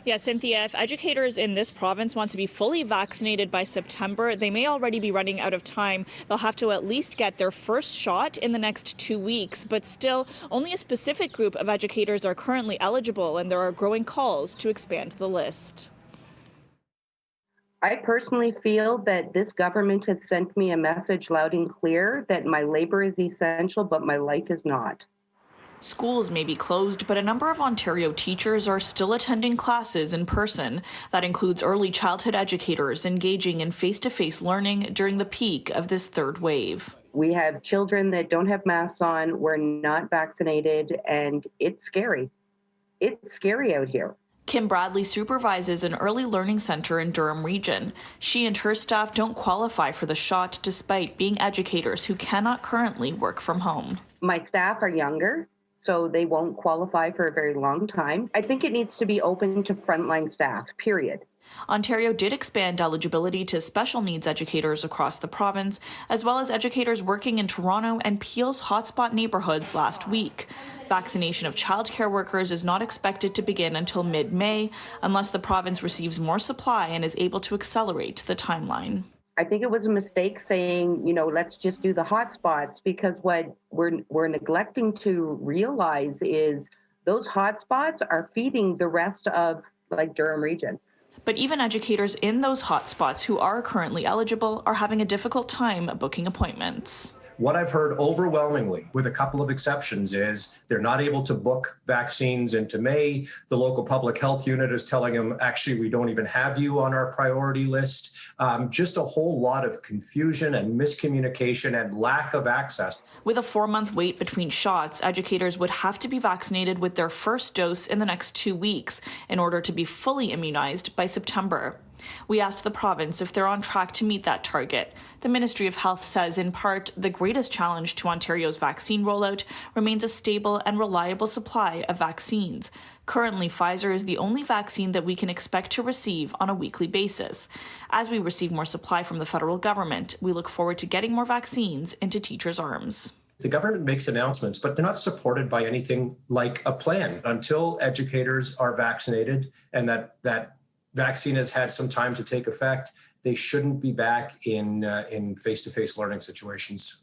Yeah, Cynthia, if educators in this province want to be fully vaccinated by September, they may already be running out of time. They'll have to at least get their first shot in the next 2 weeks. But still, only a specific group of educators are currently eligible, and there are growing calls to expand the list. I personally feel that this government has sent me a message loud and clear that my labor is essential, but my life is not. Schools may be closed, but a number of Ontario teachers are still attending classes in person. That includes early childhood educators engaging in face-to-face learning during the peak of this third wave. We have children that don't have masks on, we're not vaccinated, and it's scary. It's scary out here. Kim Bradley supervises an early learning center in Durham Region. She and her staff don't qualify for the shot despite being educators who cannot currently work from home. My staff are younger, so they won't qualify for a very long time. I think it needs to be open to frontline staff, period. Ontario did expand eligibility to special needs educators across the province, as well as educators working in Toronto and Peel's hotspot neighbourhoods last week. Vaccination of childcare workers is not expected to begin until mid-May, unless the province receives more supply and is able to accelerate the timeline. I think it was a mistake saying, let's just do the hotspots, because what we're neglecting to realize is those hotspots are feeding the rest of Durham Region. But even educators in those hotspots who are currently eligible are having a difficult time booking appointments. What I've heard overwhelmingly, with a couple of exceptions, is they're not able to book vaccines into May. The local public health unit is telling them, actually, we don't even have you on our priority list. Just a whole lot of confusion and miscommunication and lack of access. With a 4-month wait between shots, educators would have to be vaccinated with their first dose in the next 2 weeks in order to be fully immunized by September. We asked the province if they're on track to meet that target. The Ministry of Health says, in part, the greatest challenge to Ontario's vaccine rollout remains a stable and reliable supply of vaccines. Currently, Pfizer is the only vaccine that we can expect to receive on a weekly basis. As we receive more supply from the federal government, we look forward to getting more vaccines into teachers' arms. The government makes announcements, but they're not supported by anything like a plan. Until educators are vaccinated and that vaccine has had some time to take effect, they shouldn't be back in face-to-face learning situations.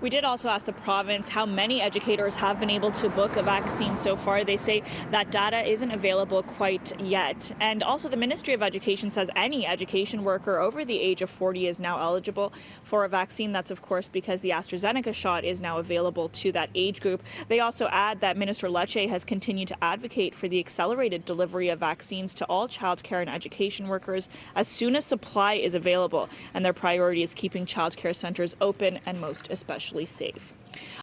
We did also ask the province how many educators have been able to book a vaccine so far. They say that data isn't available quite yet. And also the Ministry of Education says any education worker over the age of 40 is now eligible for a vaccine. That's, of course, because the AstraZeneca shot is now available to that age group. They also add that Minister Lecce has continued to advocate for the accelerated delivery of vaccines to all childcare and education workers as soon as supply is available. And their priority is keeping childcare centres open and most especially safe.